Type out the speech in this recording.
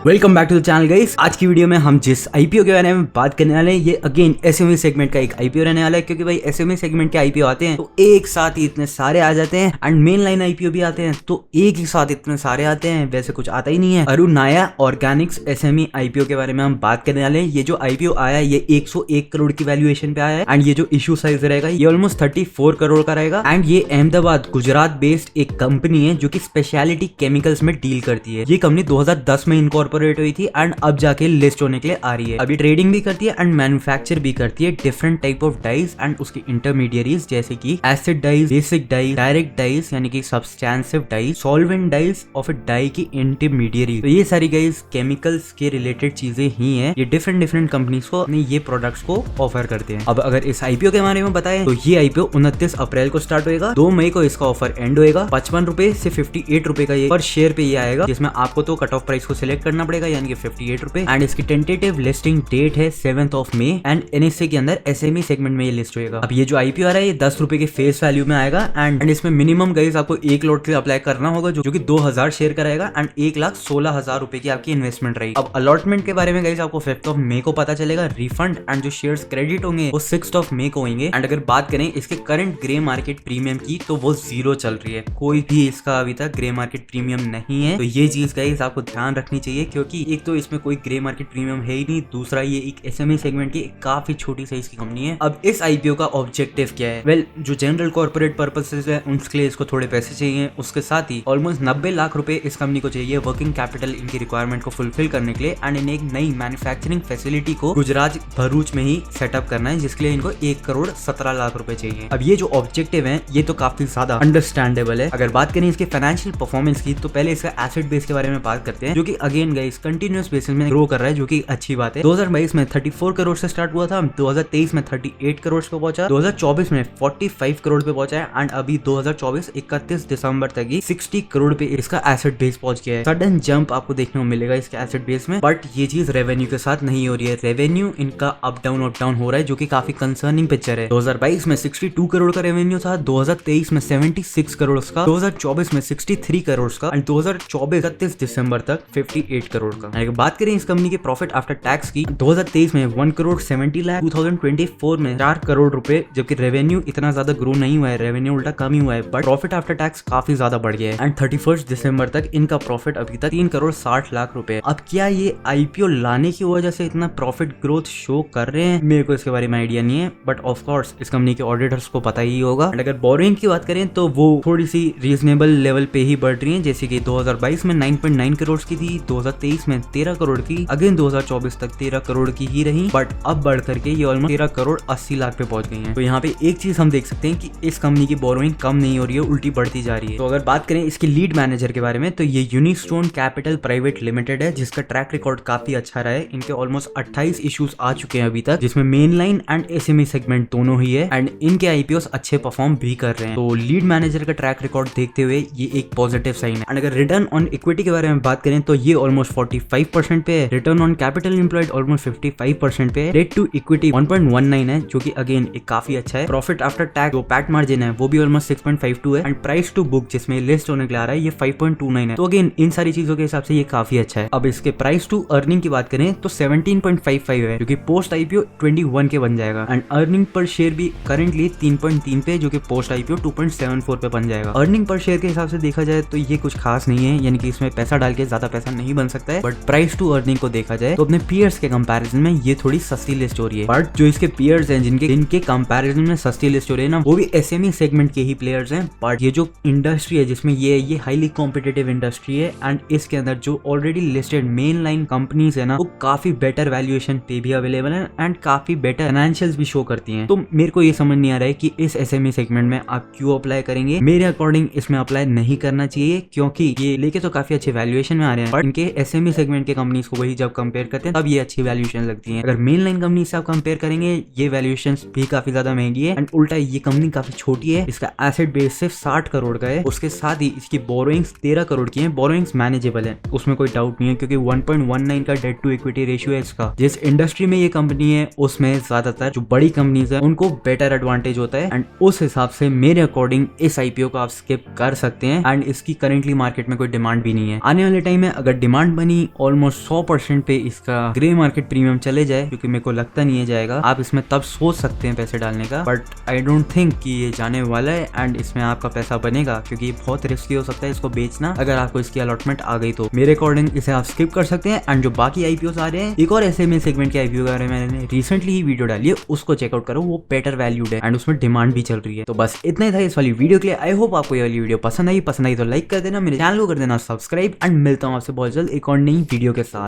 Welcome back to the channel guys. आज की video में हम जिस आईपीओ के बारे में बात करने वाले हैं ये अगेन एसएमई सेगमेंट का एक आईपीओ रहने वाला है, क्योंकि भाई एसएमई सेगमेंट के आईपीओ आते हैं तो एक साथ ही इतने सारे आ जाते हैं एंड मेन लाइन आईपीओ भी आते हैं तो एक ही साथ इतने सारे आते हैं, वैसे कुछ आता ही नहीं है। अरुण नाया ऑर्गेनिक्स एसएमई आईपीओ के बारे में हम बात करने वाले हैं। ये जो आईपीओ आया है ये 101 करोड़ की वैल्यूएशन पे आया है एंड ये जो इशू साइज रहेगा ये ऑलमोस्ट 34 करोड़ का रहेगा एंड ये अहमदाबाद गुजरात बेस्ड एक कंपनी है जो की स्पेशलिटी केमिकल्स में डील करती है। ये कंपनी 2010 में इनकॉर्पोरेट हुई थी एंड अब जाके लिस्ट होने के लिए आ रही है। अभी ट्रेडिंग भी करती है एंड मैन्युफैक्चर भी करती है different type of dyes and उसकी इंटरमीडिएरीज जैसे कि acid dyes, basic dyes, direct dyes यानी कि सब्सटेंसिव डाइज, सॉल्वेंट डाइज और फिर डाई की इंटरमीडिएरी। तो ये सारी गाइज केमिकल्स के रिलेटेड चीजें ही हैं। ये डिफरेंट कंपनीज को अपने ये प्रोडक्ट्स को ऑफर करते हैं। अब अगर इस आईपीओ के बारे में बताएं तो ये आईपीओ 29 अप्रैल को स्टार्ट होएगा। 2 मई को इसका ऑफर एंड होएगा। 55 रुपए से 58 रुपए का ये पर शेयर पे ये आएगा, जिसमें आपको तो कट ऑफ प्राइस को सिलेक्ट करना पड़ेगा यानी कि 58 रुपए एंड इसकी टेंटेटिव लिस्टिंग डेट है 7 मई एंड एनएसए के अंदर एसएमई सेगमेंट में ये लिस्ट होएगा। अब ये जो आईपीओ आ रहा है ये 10 रुपए के फेस वैल्यू में आएगा एंड इसमें मिनिमम गाइस आपको 1 लॉट से अप्लाई करना होगा जो कि 2000 शेयर का रहेगा एंड 1,16,000 रुपए की आपकी इन्वेस्टमेंट रहेगी। अब अलॉटमेंट के बारे में गाइस आपको 5 मई को पता चलेगा। रिफंड एंड जो शेयर्स क्रेडिट होंगे वो 6 मई को होंगे एंड अगर बात करें इसके करंट ग्रे मार्केट प्रीमियम की तो वो 0 चल रही है। कोई भी इसका अभी तक ग्रे मार्केट प्रीमियम नहीं है, तो ये चीज गाइस आपको ध्यान रखनी चाहिए क्योंकि एक तो इसमें कोई ग्रे मार्केट प्रीमियम है ही नहीं, दूसरा ये एक एसएमई सेगमेंट की काफी छोटी साइज की कंपनी है। अब इस आईपीओ का ऑब्जेक्टिव क्या है? वेल, जो जनरल कॉर्पोरेट पर्पसेस है उनके लिए इसको थोड़े पैसे चाहिए, उसके साथ ही ऑलमोस्ट 90 लाख रुपए इस कंपनी को चाहिए वर्किंग कैपिटल इनकी रिक्वायरमेंट को फुलफिल करने के लिए एंड इन्हें एक नई मैन्युफैक्चरिंग फैसिलिटी को गुजरात भरूच में ही सेटअप करना है, जिसके लिए इनको 1 करोड़ 17 लाख रुपए चाहिए। अब ये जो ऑब्जेक्टिव है ये तो काफी ज्यादा अंडरस्टैंडेबल है। अगर बात करें इसके फाइनेंशियल परफॉर्मेंस की तो पहले इसका एसेट बेस के बारे में बात करते हैं, जो कि अगेन गाइस कंटिन्यूअस बेसिस में ग्रो कर रहा है, जो कि अच्छी बात है। 2022 में 34 करोड़ से स्टार्ट हुआ था, 2023 में 38 करोड़ पे पहुंचा, 2024 में 45 करोड़ पे पहुंचा है एंड अभी 2024 31 दिसंबर तक ही 60 करोड़ पे इसका एसेट बेस पहुंच गया है। सडन जंप आपको देखने को मिलेगा इसके एसेट बेस में, बट ये चीज रेवेन्यू के साथ नहीं हो रही है। रेवेन्यू इनका अप डाउन हो रहा है, जो कि काफी कंसर्निंग पिक्चर है। 2022 में 62 करोड़ का रेवेन्यू था, 2023 में 76 करोड़ का, 2024 में 63 करोड़ का एंड 2024 31 दिसंबर तक 58 करोड़ का। अगर बात करें इस कंपनी के प्रॉफिट आफ्टर टैक्स की, 2023 में 1 करोड़ 70 लाख, 2024 में 4 करोड़ रुपए, जबकि रेवेन्यू इतना ज्यादा ग्रो नहीं हुआ है, रेवेन्यू उल्टा कम ही हुआ है, बट प्रॉफिट आफ्टर टैक्स काफी ज्यादा बढ़ गया है एंड 31 दिसंबर तक इनका प्रॉफिट अभी तक 3 करोड़ 60 लाख रुपए। अब क्या ये आईपीओ लाने की वजह से इतना प्रॉफिट ग्रोथ शो कर रहे हैं? मेरे को इसके बारे में आइडिया नहीं है, बट ऑफ कोर्स इस कंपनी के ऑडिटर्स को पता ही होगा। एंड अगर बोरिंग की बात करें तो वो थोड़ी सी रीजनेबल लेवल पे ही बढ़ रही है, जैसे कि 2022 में 9.9 करोड़ की थी, 2023 में 13 करोड़ की, अगेन 2024 तक 13 करोड़ की ही रही, बट अब बढ़ करके ये ऑलमोस्ट 13 करोड़ 80 लाख पे पहुंच गई है। तो यहाँ पे एक चीज हम देख सकते हैं कि इस कंपनी की बोरोइंग कम नहीं हो रही है, उल्टी बढ़ती जा रही है। तो अगर बात करें इसके लीड मैनेजर के बारे में तो ये यूनिस्टोन कैपिटल प्राइवेट लिमिटेड है, जिसका ट्रैक रिकॉर्ड काफी अच्छा रहा है। इनके ऑलमोस्ट 28 इश्यूज आ चुके हैं अभी तक, जिसमें main line and SME segment दोनों ही है एंड इनके आईपीओस अच्छे परफॉर्म भी कर रहे हैं। तो लीड मैनेजर का ट्रैक रिकॉर्ड देखते हुए ये एक पॉजिटिव साइन है। एंड अगर रिटर्न ऑन इक्विटी के बारे में बात करें तो ये ऑलमोस्ट 45% पे है, return on capital employed almost 55% पे है, डेट टू इक्विटी 1.19 है, जो कि अगेन एक काफी अच्छा है। प्रॉफिट आफ्टर टैक्स जो पैट मार्जिन है वो भी ऑलमोस्ट 6.52 है एंड प्राइस टू बुक जिसमें लिस्ट होने के लिए आ रहा है ये 5.29 है। तो अगेन इन सारी चीजों के हिसाब से ये काफी अच्छा है। अब इसके प्राइस टू अर्निंग की बात करें तो 17.55 है, जो कि पोस्ट आईपीओ 21 के बन जाएगा एंड अर्निंग पर शेयर भी करेंटली 3.3 पे, जो कि पोस्ट आईपीओ 2.74 पे बन जाएगा। अर्निंग पर शेयर के हिसाब से देखा जाए तो ये कुछ खास नहीं है, यानी कि इसमें पैसा डाल के ज्यादा पैसा नहीं बन सकता है, बट प्राइस टू अर्निंग को देखा जाए तो अपने पीयर्स के कंपैरिजन में ये थोड़ी सस्ती लिस्ट हो रही है। बट जो इसके पीयर्स हैं जिनके कंपैरिजन में सस्ती लिस्ट हो रही है ना, वो भी एसएमई सेगमेंट के ही प्लेयर्स हैं। बट ये जो इंडस्ट्री है जिसमें ये हाईली कॉम्पिटिटिव इंडस्ट्री है एंड इसके अंदर जो already listed main line companies है ना, वो काफी बेटर वैल्यूएशन पे भी अवेलेबल है एंड काफी बेटर फाइनेंशियल्स भी शो करती हैं। तो मेरे को ये समझ नहीं आ रहा है कि इस एसएमई सेगमेंट में आप क्यों अप्लाई करेंगे। मेरे अकॉर्डिंग इसमें अप्लाई नहीं करना चाहिए, क्योंकि ये लेके तो काफी अच्छे वैल्यूएशन में आ रहे हैं, बट इनके एसएमई सेगमेंट के कंपनीज को वही जब कंपेयर करते हैं तब ये अच्छी वैल्यूएशन लगती है। अगर मेन लाइन कंपनी से आप कंपेयर करेंगे ये वैल्यूएशन भी काफी ज्यादा महंगी है एंड उल्टा ये कंपनी काफी छोटी है। इसका एसेट बेस सिर्फ 60 करोड़ का है, उसके साथ ही इसकी बोरोइंग्स 13 करोड़ की है। बोरोइंग्स मैनेजेबल है, उसमें कोई डाउट नहीं है, क्योंकि 1.19 का डेट टू इक्विटी रेशियो है इसका। जिस इंडस्ट्री में ये कंपनी है उसमें ज्यादातर जो बड़ी कंपनीज है उनको बेटर एडवांटेज होता है एंड उस हिसाब से मेरे अकॉर्डिंग इस आईपीओ को आप स्किप कर सकते हैं एंड इसकी करेंटली मार्केट में कोई डिमांड भी नहीं है। आने वाले टाइम में अगर डिमांड एंड बनी ऑलमोस्ट 100% पे इसका ग्रे मार्केट प्रीमियम चले जाए, क्योंकि मेरे को लगता नहीं है जाएगा। आप इसमें तब सोच सकते हैं पैसे डालने का, बट आई डोंट थिंक कि ये जाने वाला है एंड इसमें आपका पैसा बनेगा, क्योंकि ये बहुत रिस्की हो सकता है इसको बेचना अगर आपको इसकी अलॉटमेंट आ गई तो। मेरे अकॉर्डिंग इसे आप स्किप कर सकते हैं। एंड जो बाकी आईपीओ आ रहे हैं, एक और एसएमए सेगमेंट के आईपीओ के बारे में मैंने रिसेंटली ही वीडियो डाली है, उसको चेकआउट करो, वो बेटर वैल्यूड है एंड उसमें डिमांड भी चल रही है। तो बस इतना ही था इस वाली वीडियो के लिए। आई होप आपको ये वाली वीडियो पसंद आई तो लाइक कर देना, मेरे चैनल को कर देना सब्सक्राइब एंड मिलता हूँ आपसे बहुत जल्द एक और नई वीडियो के साथ।